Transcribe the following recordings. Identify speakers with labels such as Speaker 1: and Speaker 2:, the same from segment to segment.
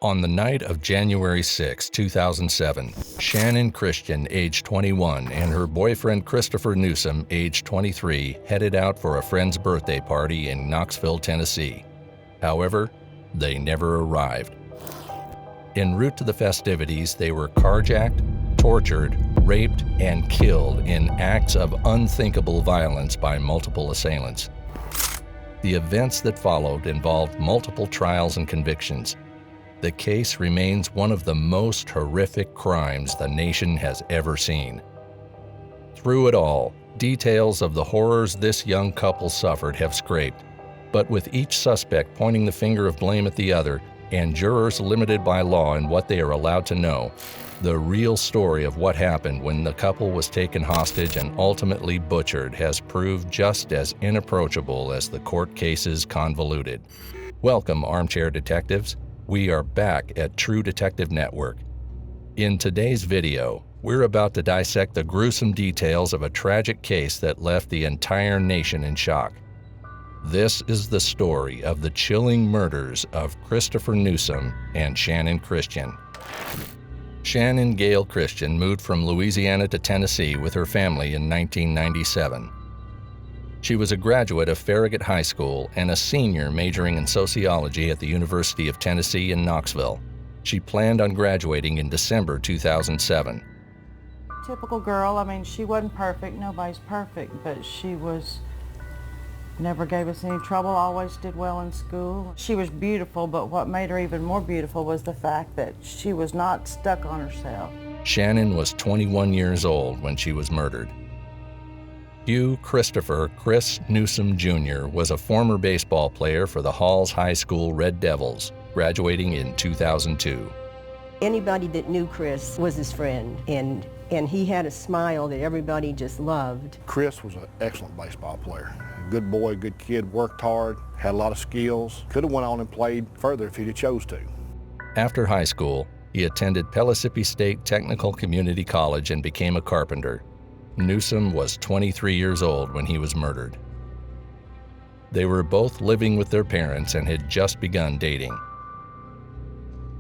Speaker 1: On the night of January 6, 2007, Channon Christian, age 21, and her boyfriend Christopher Newsom, age 23, headed out for a friend's birthday party in Knoxville, Tennessee. However, they never arrived. En route to the festivities, they were carjacked, tortured, raped, and killed in acts of unthinkable violence by multiple assailants. The events that followed involved multiple trials and convictions. The case remains one of the most horrific crimes the nation has ever seen. Through it all, details of the horrors this young couple suffered have scraped, but with each suspect pointing the finger of blame at the other and jurors limited by law in what they are allowed to know, the real story of what happened when the couple was taken hostage and ultimately butchered has proved just as inapproachable as the court cases convoluted. Welcome, armchair detectives. We are back at True Detective Network. In today's video, we're about to dissect the gruesome details of a tragic case that left the entire nation in shock. This is the story of the chilling murders of Christopher Newsom and Channon Christian. Shannon Gail Christian moved from Louisiana to Tennessee with her family in 1997. She was a graduate of Farragut High School and a senior majoring in sociology at the University of Tennessee in Knoxville. She planned on graduating in December 2007.
Speaker 2: Typical girl. I mean, she wasn't perfect. Nobody's perfect, but she never gave us any trouble, always did well in school. She was beautiful, but what made her even more beautiful was the fact that she was not stuck on herself.
Speaker 1: Shannon was 21 years old when she was murdered. Hugh Christopher "Chris" Newsom Jr. was a former baseball player for the Halls High School Red Devils, graduating in 2002.
Speaker 3: Anybody that knew Chris was his friend, and he had a smile that everybody just loved.
Speaker 4: Chris was an excellent baseball player. Good boy, good kid, worked hard, had a lot of skills. Could have went on and played further if he'd chose to.
Speaker 1: After high school, he attended Pellissippi State Technical Community College and became a carpenter. Newsom was 23 years old when he was murdered. They were both living with their parents and had just begun dating.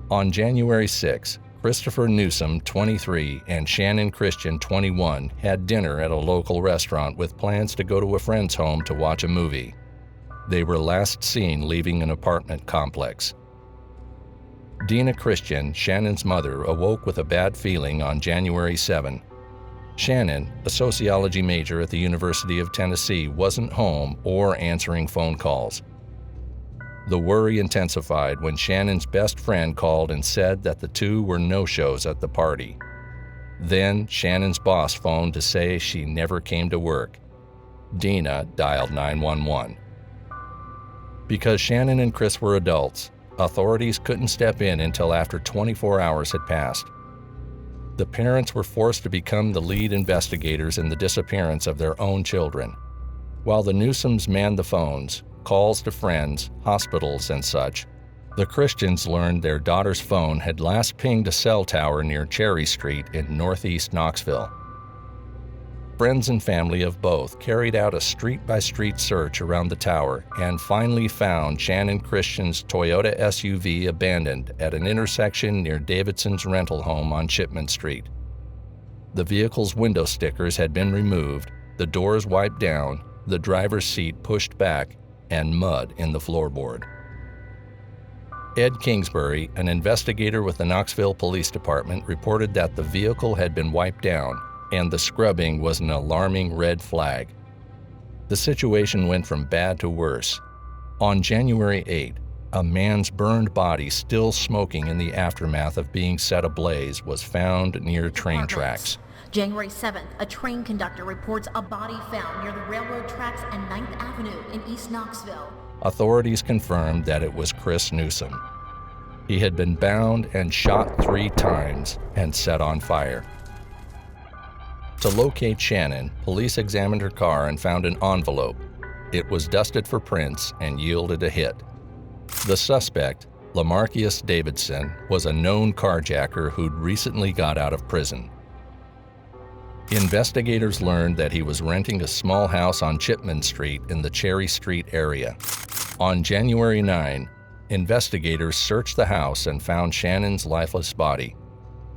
Speaker 1: On January 6, Christopher Newsom, 23, and Channon Christian, 21, had dinner at a local restaurant with plans to go to a friend's home to watch a movie. They were last seen leaving an apartment complex. Dina Christian, Shannon's mother, awoke with a bad feeling on January 7. Channon, a sociology major at the University of Tennessee, wasn't home or answering phone calls. The worry intensified when Shannon's best friend called and said that the two were no-shows at the party. Then Shannon's boss phoned to say she never came to work. Dina dialed 911. Because Channon and Chris were adults, authorities couldn't step in until after 24 hours had passed. The parents were forced to become the lead investigators in the disappearance of their own children. While the Newsoms manned the phones, calls to friends, hospitals, and such, the Christians learned their daughter's phone had last pinged a cell tower near Cherry Street in northeast Knoxville. Friends and family of both carried out a street-by-street search around the tower and finally found Channon Christian's Toyota SUV abandoned at an intersection near Davidson's rental home on Chipman Street. The vehicle's window stickers had been removed, the doors wiped down, the driver's seat pushed back, and mud in the floorboard. Ed Kingsbury, an investigator with the Knoxville Police Department, reported that the vehicle had been wiped down, and the scrubbing was an alarming red flag. The situation went from bad to worse. On January 8, a man's burned body, still smoking in the aftermath of being set ablaze, was found near train tracks.
Speaker 5: January 7th, a train conductor reports a body found near the railroad tracks and 9th Avenue in East Knoxville. Authorities
Speaker 1: confirmed that it was Chris Newsom. He had been bound and shot 3 times and set on fire. To locate Channon, police examined her car and found an envelope. It was dusted for prints and yielded a hit. The suspect, Lamarcus Davidson, was a known carjacker who'd recently got out of prison. Investigators learned that he was renting a small house on Chipman Street in the Cherry Street area. On January 9, Investigators searched the house and found Shannon's lifeless body.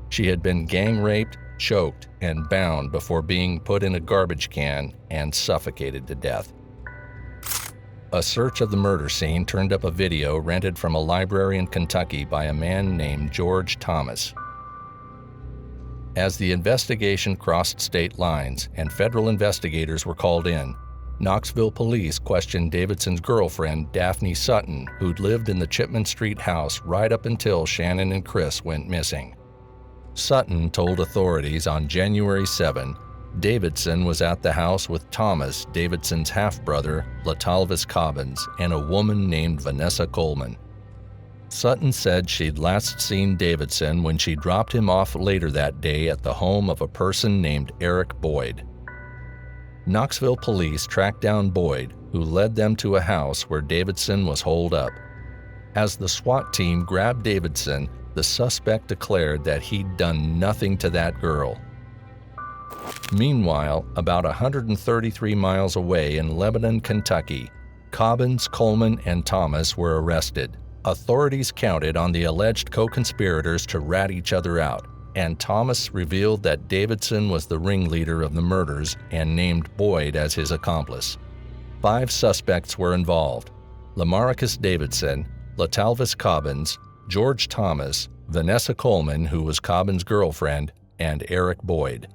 Speaker 1: She had been gang raped, choked, and bound before being put in a garbage can and suffocated to death. A search of the murder scene turned up a video rented from a library in Kentucky by a man named George Thomas. As the investigation crossed state lines and federal investigators were called in, Knoxville police questioned Davidson's girlfriend, Daphne Sutton, who'd lived in the Chipman Street house right up until Channon and Chris went missing. Sutton told authorities on January 7, Davidson was at the house with Thomas, Davidson's half-brother, Latalvis Cobbins, and a woman named Vanessa Coleman. Sutton said she'd last seen Davidson when she dropped him off later that day at the home of a person named Eric Boyd. Knoxville police tracked down Boyd, who led them to a house where Davidson was holed up. As the SWAT team grabbed Davidson, the suspect declared that he'd done nothing to that girl. Meanwhile, about 133 miles away in Lebanon, Kentucky, Cobbins, Coleman, and Thomas were arrested. Authorities counted on the alleged co-conspirators to rat each other out, and Thomas revealed that Davidson was the ringleader of the murders and named Boyd as his accomplice. 5 suspects were involved: Lamarcus Davidson, Latalvis Cobbins, George Thomas, Vanessa Coleman, who was Cobbins' girlfriend, and Eric Boyd.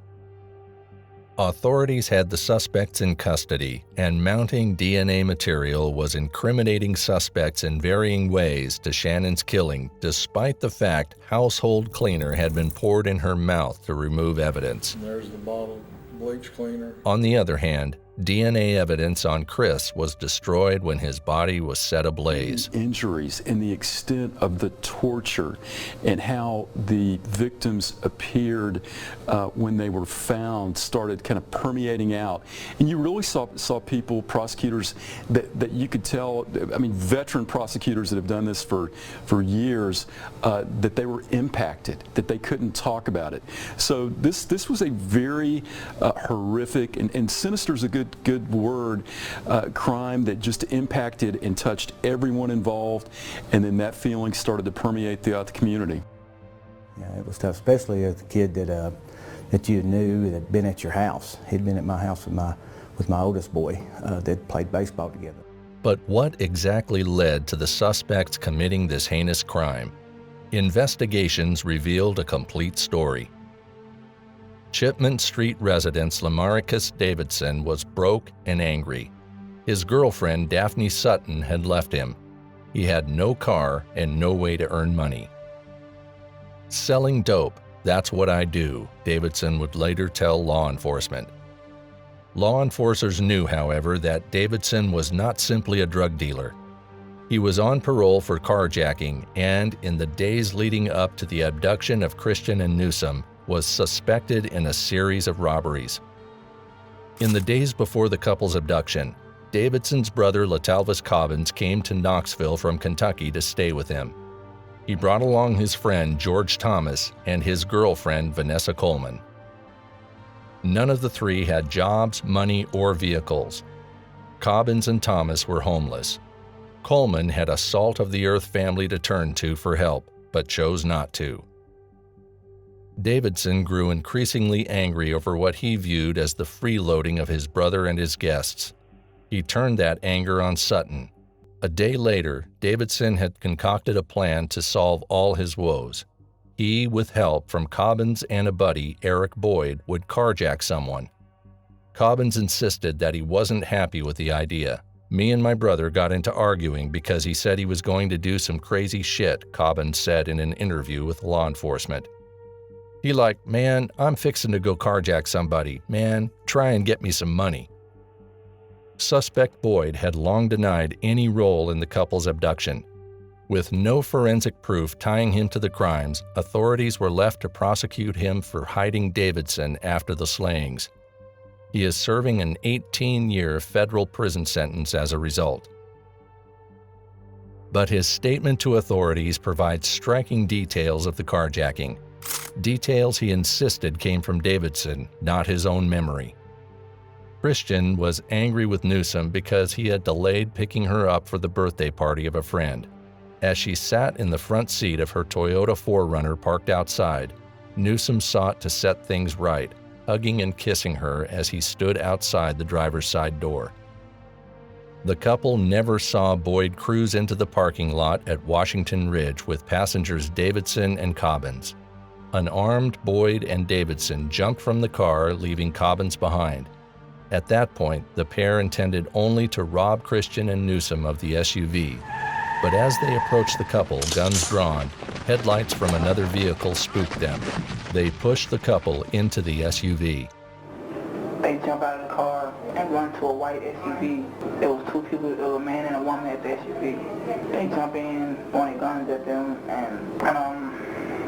Speaker 1: Authorities had the suspects in custody, and mounting DNA material was incriminating suspects in varying ways to Shannon's killing, despite the fact household cleaner had been poured in her mouth to remove evidence.
Speaker 6: And there's the bottle of bleach cleaner.
Speaker 1: On the other hand, DNA evidence on Chris was destroyed when his body was set ablaze.
Speaker 7: Injuries and the extent of the torture and how the victims appeared when they were found started kind of permeating out. And you really saw people, prosecutors, that you could tell, I mean, veteran prosecutors that have done this for years, that they were impacted, that they couldn't talk about it. So this was a very horrific, and sinister is a good word, crime that just impacted and touched everyone involved, and then that feeling started to permeate throughout the community.
Speaker 8: Yeah, it was tough, especially as a kid that you knew that had been at your house. He'd been at my house with my oldest boy that played baseball together.
Speaker 1: But what exactly led to the suspects committing this heinous crime? Investigations revealed a complete story. Chipman Street resident Lamarcus Davidson was broke and angry. His girlfriend, Daphne Sutton, had left him. He had no car and no way to earn money. Selling dope, that's what I do, Davidson would later tell law enforcement. Law enforcers knew, however, that Davidson was not simply a drug dealer. He was on parole for carjacking and, in the days leading up to the abduction of Christian and Newsom, was suspected in a series of robberies. In the days before the couple's abduction, Davidson's brother Latalvis Cobbins came to Knoxville from Kentucky to stay with him. He brought along his friend George Thomas and his girlfriend Vanessa Coleman. None of the three had jobs, money, or vehicles. Cobbins and Thomas were homeless. Coleman had a salt-of-the-earth family to turn to for help, but chose not to. Davidson grew increasingly angry over what he viewed as the freeloading of his brother and his guests. He turned that anger on Sutton. A day later, Davidson had concocted a plan to solve all his woes. He, with help from Cobbins and a buddy, Eric Boyd, would carjack someone. Cobbins insisted that he wasn't happy with the idea. Me and my brother got into arguing because he said he was going to do some crazy shit, Cobbins said in an interview with law enforcement. He like, man, I'm fixing to go carjack somebody. Man, try and get me some money. Suspect Boyd had long denied any role in the couple's abduction. With no forensic proof tying him to the crimes, authorities were left to prosecute him for hiding Davidson after the slayings. He is serving an 18-year federal prison sentence as a result. But his statement to authorities provides striking details of the carjacking. Details he insisted came from Davidson, not his own memory. Christian was angry with Newsom because he had delayed picking her up for the birthday party of a friend. As she sat in the front seat of her Toyota 4Runner parked outside, Newsom sought to set things right, hugging and kissing her as he stood outside the driver's side door. The couple never saw Boyd cruise into the parking lot at Washington Ridge with passengers Davidson and Cobbins. Unarmed, Boyd and Davidson jumped from the car, leaving Cobbins behind. At that point, the pair intended only to rob Christian and Newsom of the SUV. But as they approached the couple, guns drawn, headlights from another vehicle spooked them. They pushed the couple into the SUV.
Speaker 9: They jump out of the car and run to a white SUV. There was two people, there was a man and a woman at the SUV. They jump in, pointed guns at them, and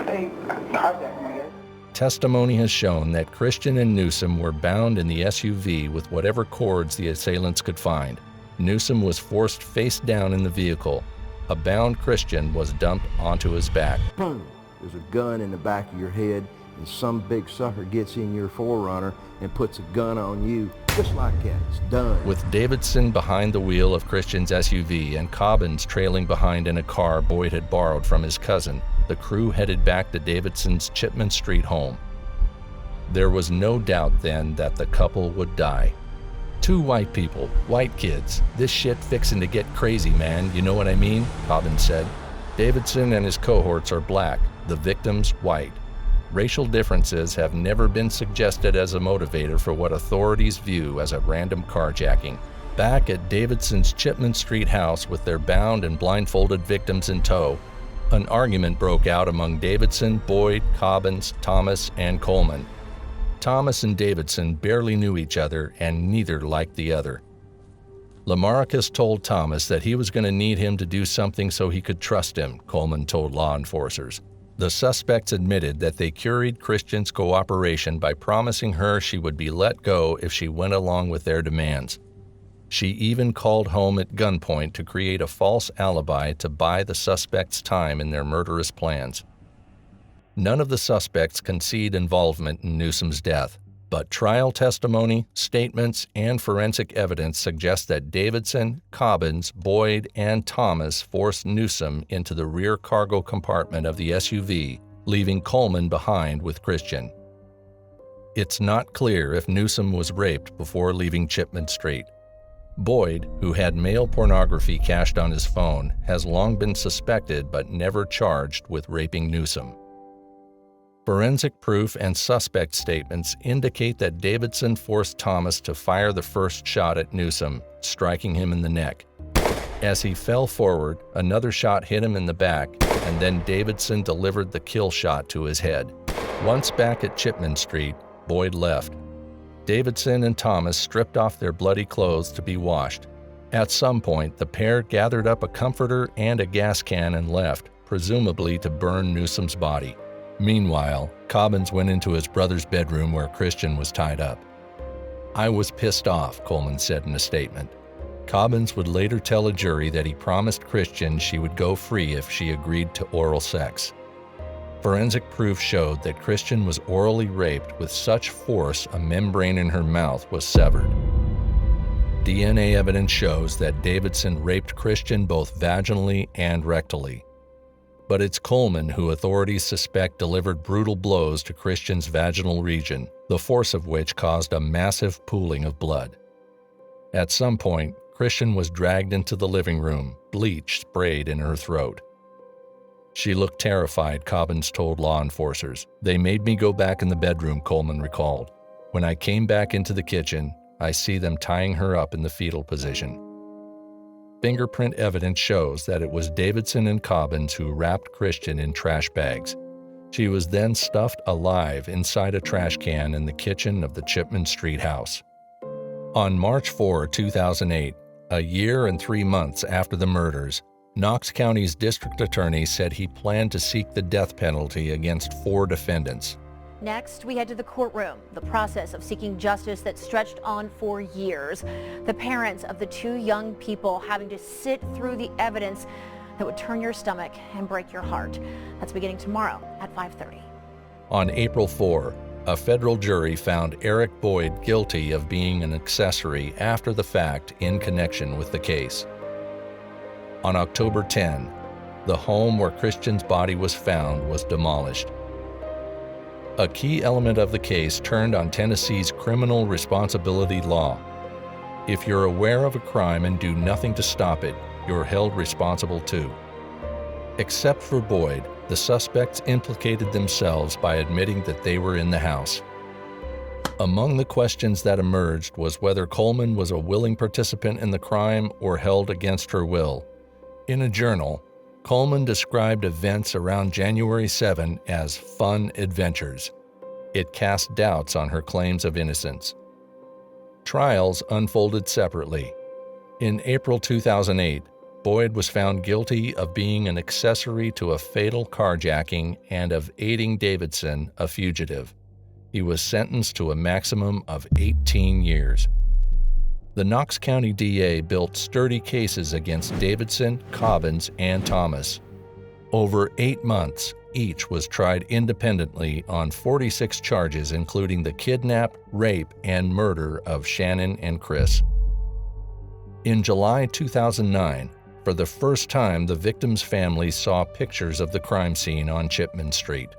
Speaker 9: they carjacked them, I guess.
Speaker 1: Testimony has shown that Christian and Newsom were bound in the SUV with whatever cords the assailants could find. Newsom was forced face down in the vehicle. A bound Christian was dumped onto his back.
Speaker 10: Boom! There's a gun in the back of your head, and some big sucker gets in your 4Runner and puts a gun on you, just like that. It's done.
Speaker 1: With Davidson behind the wheel of Christian's SUV and Cobbins trailing behind in a car Boyd had borrowed from his cousin, the crew headed back to Davidson's Chipman Street home. There was no doubt then that the couple would die. Two white people, white kids. This shit fixin' to get crazy, man, you know what I mean? Cobbins said. Davidson and his cohorts are black, the victims white. Racial differences have never been suggested as a motivator for what authorities view as a random carjacking. Back at Davidson's Chipman Street house with their bound and blindfolded victims in tow, an argument broke out among Davidson, Boyd, Cobbins, Thomas, and Coleman. Thomas and Davidson barely knew each other, and neither liked the other. Lamarcus told Thomas that he was going to need him to do something so he could trust him, Coleman told law enforcers. The suspects admitted that they curried Christian's cooperation by promising her she would be let go if she went along with their demands. She even called home at gunpoint to create a false alibi to buy the suspects time in their murderous plans. None of the suspects concede involvement in Newsom's death, but trial testimony, statements, and forensic evidence suggest that Davidson, Cobbins, Boyd, and Thomas forced Newsom into the rear cargo compartment of the SUV, leaving Coleman behind with Christian. It's not clear if Newsom was raped before leaving Chipman Street. Boyd, who had male pornography cached on his phone, has long been suspected but never charged with raping Newsom. Forensic proof and suspect statements indicate that Davidson forced Thomas to fire the first shot at Newsom, striking him in the neck. As he fell forward, another shot hit him in the back, and then Davidson delivered the kill shot to his head. Once back at Chipman Street, Boyd left. Davidson and Thomas stripped off their bloody clothes to be washed. At some point, the pair gathered up a comforter and a gas can and left, presumably to burn Newsom's body. Meanwhile, Cobbins went into his brother's bedroom where Christian was tied up. "I was pissed off," Coleman said in a statement. Cobbins would later tell a jury that he promised Christian she would go free if she agreed to oral sex. Forensic proof showed that Christian was orally raped with such force a membrane in her mouth was severed. DNA evidence shows that Davidson raped Christian both vaginally and rectally. But it's Coleman who authorities suspect delivered brutal blows to Christian's vaginal region, the force of which caused a massive pooling of blood. At some point, Christian was dragged into the living room, bleach sprayed in her throat. She looked terrified, Cobbins told law enforcers. "They made me go back in the bedroom," Coleman recalled. "When I came back into the kitchen, I see them tying her up in the fetal position." Fingerprint evidence shows that it was Davidson and Cobbins who wrapped Christian in trash bags. She was then stuffed alive inside a trash can in the kitchen of the Chipman Street house. On March 4, 2008, a year and 3 months after the murders, Knox County's district attorney said he planned to seek the death penalty against 4 defendants.
Speaker 5: Next, we head to the courtroom, the process of seeking justice that stretched on for years. The parents of the 2 young people having to sit through the evidence that would turn your stomach and break your heart. That's beginning tomorrow at 5:30.
Speaker 1: On April 4, a federal jury found Eric Boyd guilty of being an accessory after the fact in connection with the case. On October 10, The home where Christian's body was found was demolished. A key element of the case turned on Tennessee's criminal responsibility law. If you're aware of a crime and do nothing to stop it, you're held responsible too. Except for Boyd, the suspects implicated themselves by admitting that they were in the house. Among the questions that emerged was whether Coleman was a willing participant in the crime or held against her will. In a journal, Coleman described events around January 7 as fun adventures. It cast doubts on her claims of innocence. Trials unfolded separately. In April 2008, Boyd was found guilty of being an accessory to a fatal carjacking and of aiding Davidson, a fugitive. He was sentenced to a maximum of 18 years. The Knox County DA built sturdy cases against Davidson, Cobbins, and Thomas. Over 8 months, each was tried independently on 46 charges, including the kidnap, rape, and murder of Channon and Chris. In July 2009, for the first time, the victims' families saw pictures of the crime scene on Chipman Street.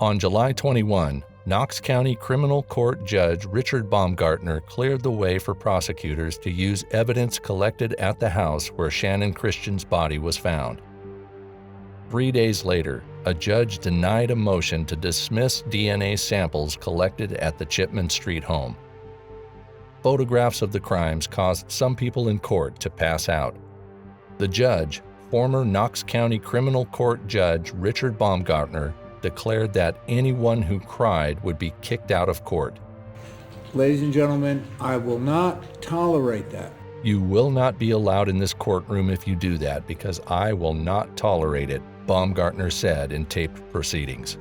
Speaker 1: On July 21, Knox County Criminal Court Judge Richard Baumgartner cleared the way for prosecutors to use evidence collected at the house where Channon Christian's body was found. 3 days later, a judge denied a motion to dismiss DNA samples collected at the Chipman Street home. Photographs of the crimes caused some people in court to pass out. The judge, former Knox County Criminal Court Judge Richard Baumgartner, declared that anyone who cried would be kicked out of court.
Speaker 11: Ladies and gentlemen, I will not tolerate that.
Speaker 1: You will not be allowed in this courtroom if you do that, because I will not tolerate it, Baumgartner said in taped proceedings.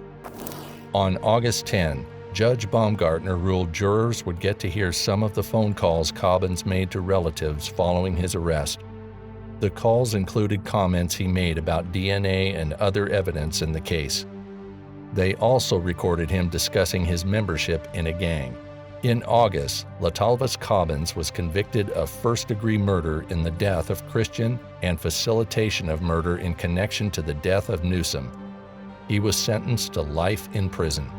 Speaker 1: On August 10, Judge Baumgartner ruled jurors would get to hear some of the phone calls Cobbins made to relatives following his arrest. The calls included comments he made about DNA and other evidence in the case. They also recorded him discussing his membership in a gang. In August, Latalvis Cobbins was convicted of first-degree murder in the death of Christian and facilitation of murder in connection to the death of Newsom. He was sentenced to life in prison.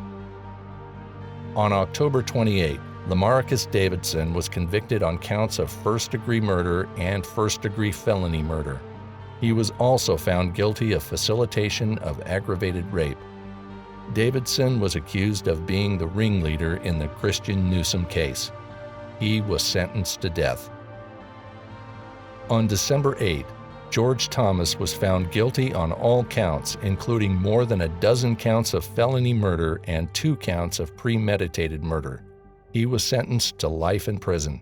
Speaker 1: On October 28, Lamarcus Davidson was convicted on counts of first-degree murder and first-degree felony murder. He was also found guilty of facilitation of aggravated rape. Davidson was accused of being the ringleader in the Christian Newsom case. He was sentenced to death. On December 8, George Thomas was found guilty on all counts, including more than a dozen counts of felony murder and 2 counts of premeditated murder. He was sentenced to life in prison.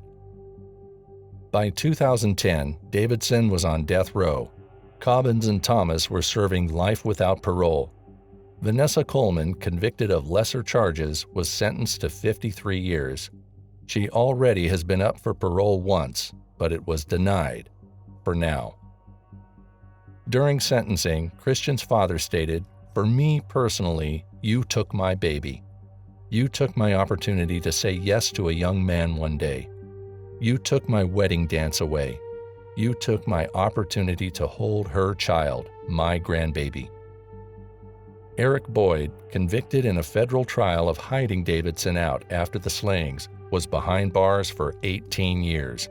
Speaker 1: By 2010, Davidson was on death row. Cobbins and Thomas were serving life without parole. Vanessa Coleman, convicted of lesser charges, was sentenced to 53 years. She already has been up for parole once, but it was denied, for now. During sentencing, Christian's father stated, "For me personally, you took my baby. You took my opportunity to say yes to a young man one day. You took my wedding dance away. You took my opportunity to hold her child, my grandbaby." Eric Boyd, convicted in a federal trial of hiding Davidson out after the slayings, was behind bars for 18 years.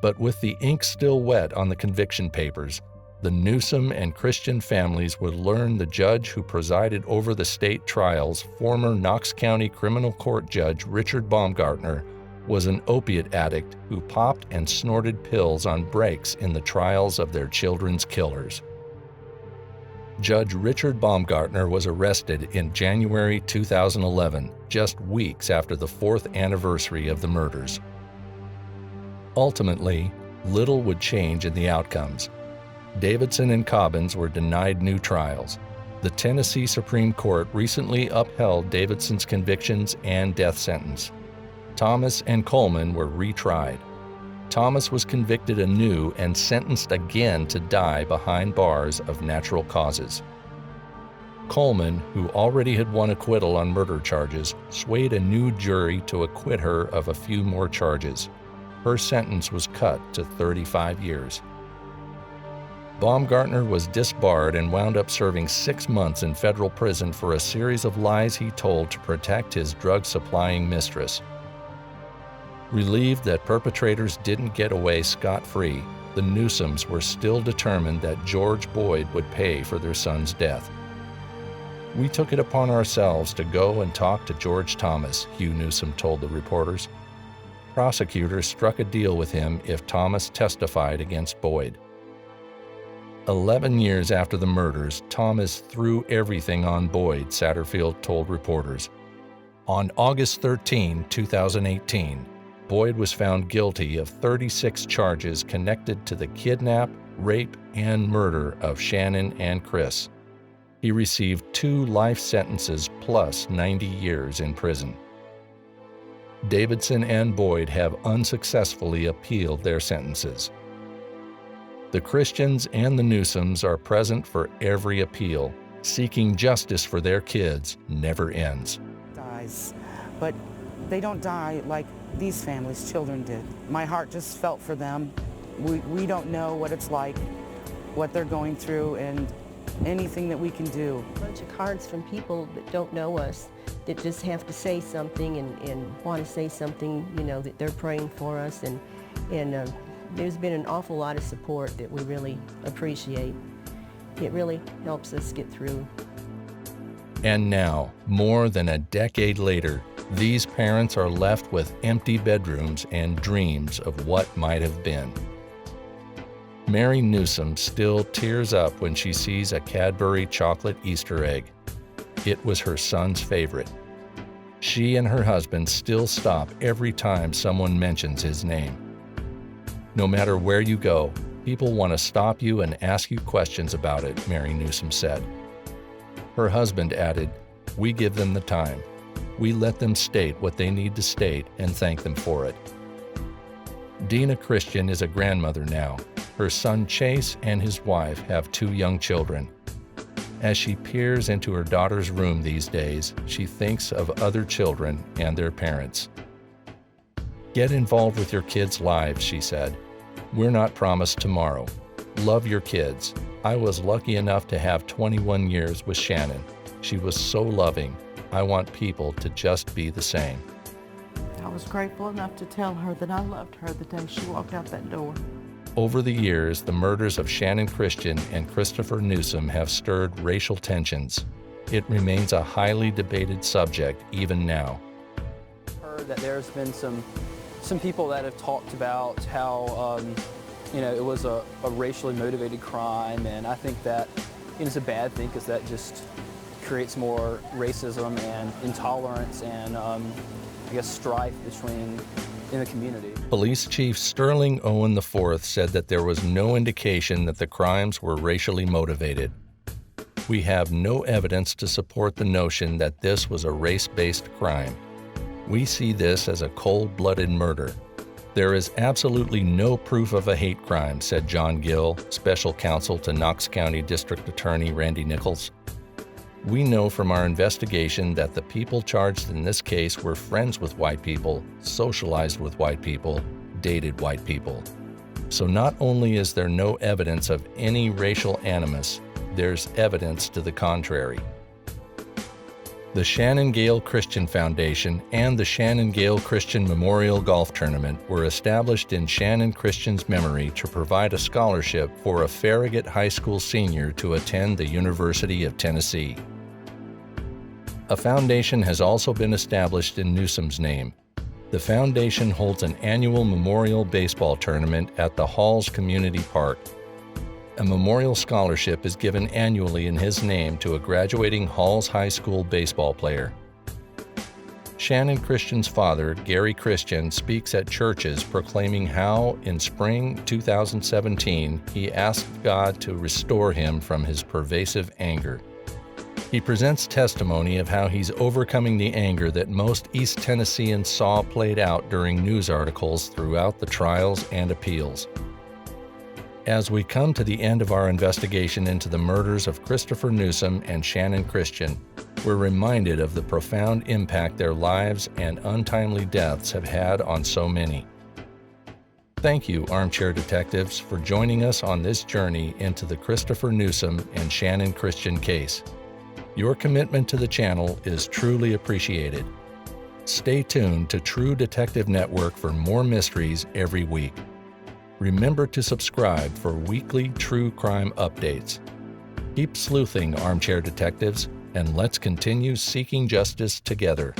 Speaker 1: But with the ink still wet on the conviction papers, the Newsom and Christian families would learn the judge who presided over the state trials, former Knox County Criminal Court Judge Richard Baumgartner, was an opiate addict who popped and snorted pills on breaks in the trials of their children's killers. Judge Richard Baumgartner was arrested in January 2011, just weeks after the 4th anniversary of the murders. Ultimately, little would change in the outcomes. Davidson and Cobbins were denied new trials. The Tennessee Supreme Court recently upheld Davidson's convictions and death sentence. Thomas and Coleman were retried. Thomas was convicted anew and sentenced again to die behind bars of natural causes. Coleman, who already had won acquittal on murder charges, swayed a new jury to acquit her of a few more charges. Her sentence was cut to 35 years. Baumgartner was disbarred and wound up serving 6 months in federal prison for a series of lies he told to protect his drug-supplying mistress. Relieved that perpetrators didn't get away scot-free, the Newsoms were still determined that George Boyd would pay for their son's death. "We took it upon ourselves to go and talk to George Thomas," Hugh Newsom told the reporters. Prosecutors struck a deal with him if Thomas testified against Boyd. 11 years after the murders, Thomas threw everything on Boyd, Satterfield told reporters. On August 13, 2018, Boyd was found guilty of 36 charges connected to the kidnap, rape, and murder of Channon and Chris. He received 2 life sentences plus 90 years in prison. Davidson and Boyd have unsuccessfully appealed their sentences. The Christians and the Newsoms are present for every appeal. Seeking justice for their kids never ends.
Speaker 12: Dies, but they don't die like these families' children did. My heart just felt for them. We don't know what it's like, what they're going through, and anything that we can do.
Speaker 3: A bunch of cards from people that don't know us, that just have to say something and want to say something, you know, that they're praying for us, and there's been an awful lot of support that we really appreciate. It really helps us get through.
Speaker 1: And now, more than a decade later, these parents are left with empty bedrooms and dreams of what might have been. Mary Newsom still tears up when she sees a Cadbury chocolate Easter egg. It was her son's favorite. She and her husband still stop every time someone mentions his name. No matter where you go, people want to stop you and ask you questions about it, Mary Newsom said. Her husband added, "We give them the time. We let them state what they need to state and thank them for it." Dina Christian is a grandmother now. Her son Chase and his wife have 2 young children. As she peers into her daughter's room these days, she thinks of other children and their parents. "Get involved with your kids' lives," she said. "We're not promised tomorrow. Love your kids. I was lucky enough to have 21 years with Channon. She was so loving. I want people to just be the same."
Speaker 2: I was grateful enough to tell her that I loved her the day she walked out that door.
Speaker 1: Over the years, the murders of Channon Christian and Christopher Newsom have stirred racial tensions. It remains a highly debated subject even now.
Speaker 13: Heard that there's been some people that have talked about how it was a racially motivated crime, and I think that it's a bad thing because that just creates more racism and intolerance and strife in the community.
Speaker 1: Police Chief Sterling Owen IV said that there was no indication that the crimes were racially motivated. "We have no evidence to support the notion that this was a race-based crime. We see this as a cold-blooded murder. There is absolutely no proof of a hate crime," said John Gill, special counsel to Knox County District Attorney Randy Nichols. "We know from our investigation that the people charged in this case were friends with white people, socialized with white people, dated white people. So not only is there no evidence of any racial animus, there's evidence to the contrary." The Shannon Gale Christian Foundation and the Shannon Gale Christian Memorial Golf Tournament were established in Shannon Christian's memory to provide a scholarship for a Farragut High School senior to attend the University of Tennessee. A foundation has also been established in Newsom's name. The foundation holds an annual memorial baseball tournament at the Halls Community Park. A memorial scholarship is given annually in his name to a graduating Halls High School baseball player. Shannon Christian's father, Gary Christian, speaks at churches proclaiming how, in spring 2017, he asked God to restore him from his pervasive anger. He presents testimony of how he's overcoming the anger that most East Tennesseans saw played out during news articles throughout the trials and appeals. As we come to the end of our investigation into the murders of Christopher Newsom and Shannon Christian, we're reminded of the profound impact their lives and untimely deaths have had on so many. Thank you, Armchair Detectives, for joining us on this journey into the Christopher Newsom and Channon Christian case. Your commitment to the channel is truly appreciated. Stay tuned to True Detective Network for more mysteries every week. Remember to subscribe for weekly true crime updates. Keep sleuthing, Armchair Detectives, and let's continue seeking justice together.